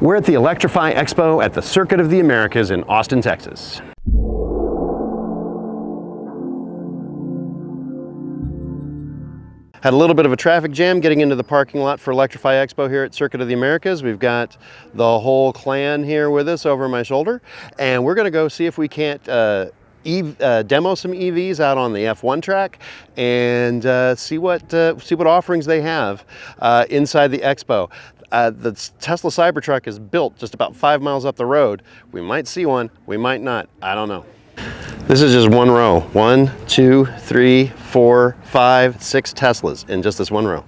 We're at the Electrify Expo at the Circuit of the Americas in Austin, Texas. Had a little bit of a traffic jam getting into the parking lot for Electrify Expo here at Circuit of the Americas. We've got the whole clan here with us over my shoulder, and we're going to go see if we can't demo some EVs out on the F1 track and see what offerings they have inside the expo. The Tesla Cybertruck is built just about 5 miles up the road. We might see one, we might not, I don't know. This is just one row. 1, 2, 3, 4, 5, 6 Teslas in just this one row.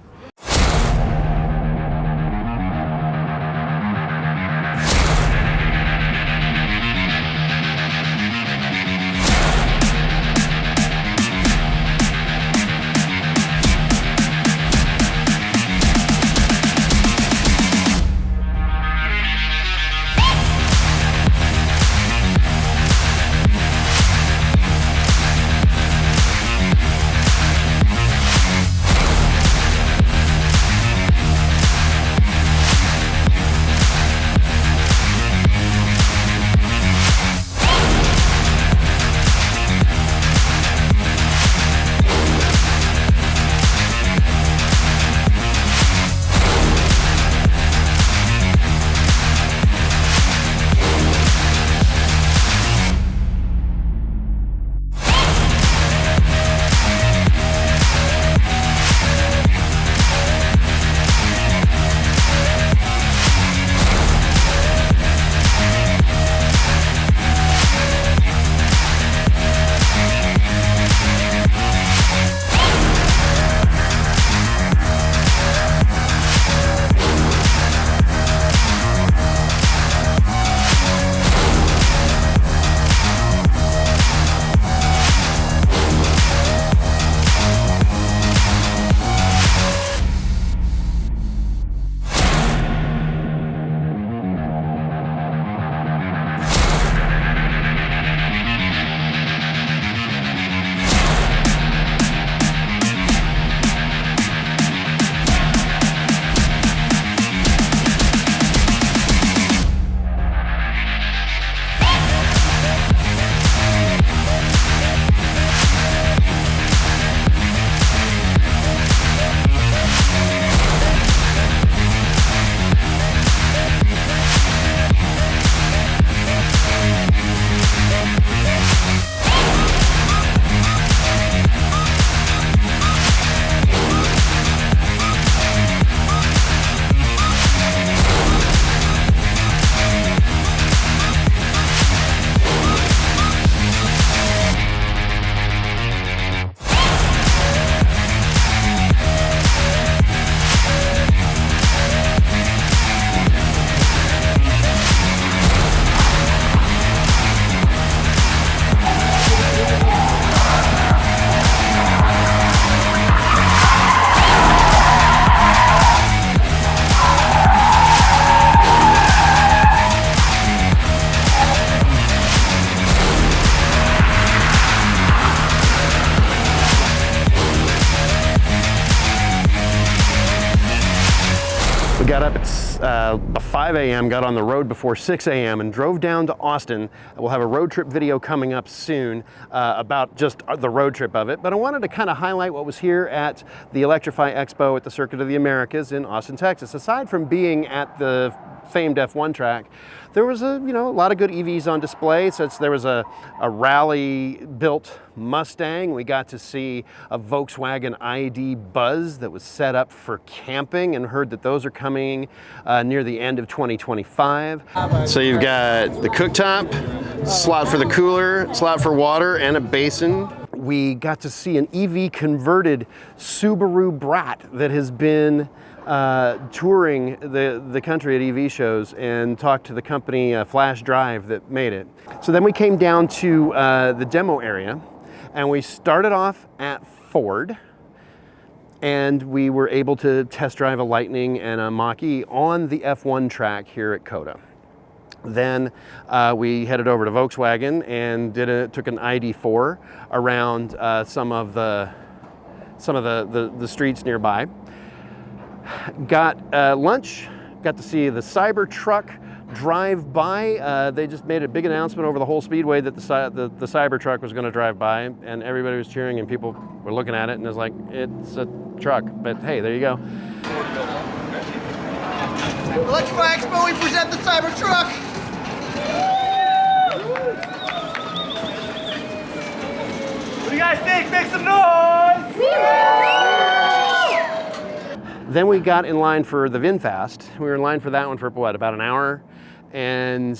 Got up at 5 a.m., got on the road before 6 a.m. and drove down to Austin. We'll have a road trip video coming up soon about just the road trip of it. But I wanted to kind of highlight what was here at the Electrify Expo at the Circuit of the Americas in Austin, Texas. Aside from being at the famed F1 track, there was a lot of good EVs on display. Since there was a rally-built Mustang, we got to see a Volkswagen ID Buzz that was set up for camping, and heard that those are coming near the end of 2025. So you've got the cooktop, slot for the cooler, slot for water, and a basin. We got to see an EV converted Subaru Brat that has been touring the country at EV shows, and talked to the company Flash Drive that made it. So then we came down to the demo area, and we started off at Ford, and we were able to test drive a Lightning and a Mach-e on the F1 track here at COTA. Then we headed over to Volkswagen and took an ID4 around some of the streets nearby. Got lunch, got to see the Cybertruck drive by. They just made a big announcement over the whole speedway that the Cybertruck was going to drive by, and everybody was cheering and people were looking at it and it was like, it's a truck. But hey, there you go. Electrify Expo, we present the Cybertruck! What do you guys think? Make some noise! Then we got in line for the VinFast. We were in line for that one for what, about an hour? And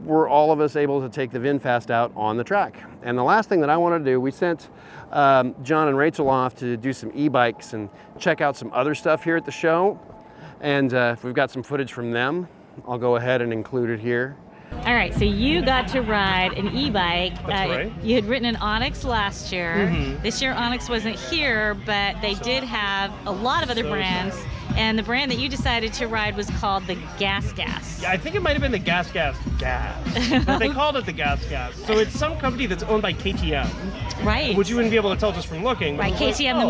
were all of us able to take the VinFast out on the track. And the last thing that I wanted to do, we sent John and Rachel off to do some e-bikes and check out some other stuff here at the show. And if we've got some footage from them, I'll go ahead and include it here. All right, so you got to ride an e-bike. That's right. You had ridden an Onyx last year. This year Onyx wasn't here, but they did have a lot of other brands. And the brand that you decided to ride was called the Gas Gas. Yeah, I think it might have been the Gas. But they called it the Gas. So it's some company that's owned by KTM. Right. Which you wouldn't be able to tell just from looking. Right, KTM, the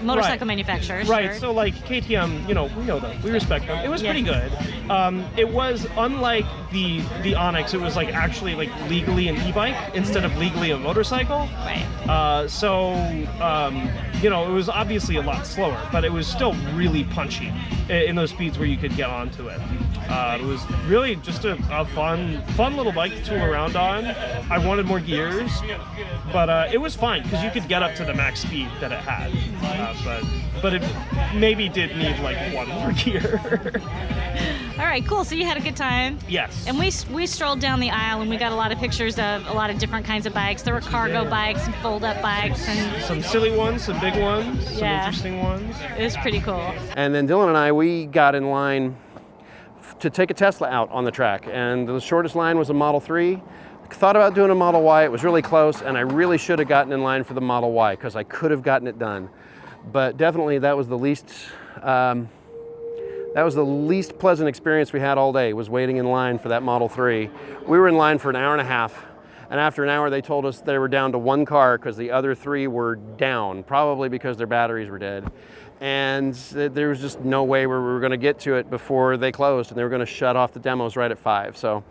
motorcycle manufacturer. Right, sure. so like KTM, you know, we know them, we respect them. It was pretty good. It was unlike the Onyx, it was like actually like legally an e-bike instead of legally a motorcycle. Right. You know, it was obviously a lot slower, but it was still really punchy in those speeds where you could get onto it. It was really just a fun little bike to tool around on. I wanted more gears, but it was fine because you could get up to the max speed that it had. But it maybe did need like one more gear. All right, cool. So you had a good time. Yes. And we strolled down the aisle and we got a lot of pictures of a lot of different kinds of bikes. There were cargo bikes and fold-up bikes and some silly ones, some big ones, some interesting ones. It was pretty cool. And then Dylan and I, we got in line to take a Tesla out on the track. And the shortest line was a Model 3. Thought about doing a Model Y. It was really close, and I really should have gotten in line for the Model Y because I could have gotten it done. But definitely that was the least pleasant experience we had all day, was waiting in line for that Model 3. We were in line for an hour and a half, and after an hour they told us they were down to one car because the other three were down, probably because their batteries were dead. And there was just no way we were going to get to it before they closed, and they were going to shut off the demos right at 5. So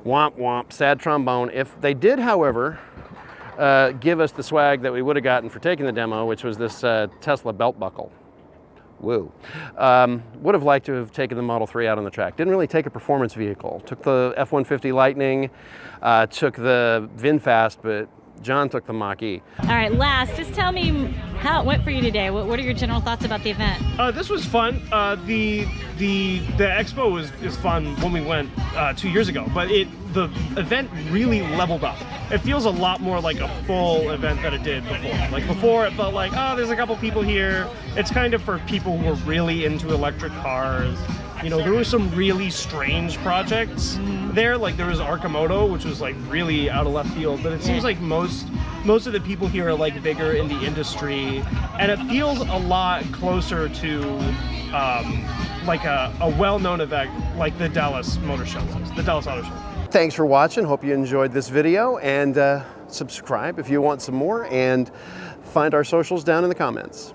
womp womp, sad trombone. If they did, however, give us the swag that we would have gotten for taking the demo, which was this Tesla belt buckle. Woo. Would have liked to have taken the Model 3 out on the track. Didn't really take a performance vehicle. Took the F-150 Lightning, took the VinFast, but John took the Mach-e. All right, last, just tell me how it went for you today. What are your general thoughts about the event? This was fun. The expo is fun when we went 2 years ago, but the event really leveled up. It feels a lot more like a full event than it did before. Like before, it felt like, oh, there's a couple people here. It's kind of for people who are really into electric cars. You know, there were some really strange projects there. Like there was Arcimoto, which was like really out of left field, but it seems like most of the people here are like bigger in the industry, and it feels a lot closer to like a well-known event like the Dallas Motor Show was, the Dallas Auto Show. Thanks for watching. Hope you enjoyed this video, and subscribe if you want some more, and find our socials down in the comments.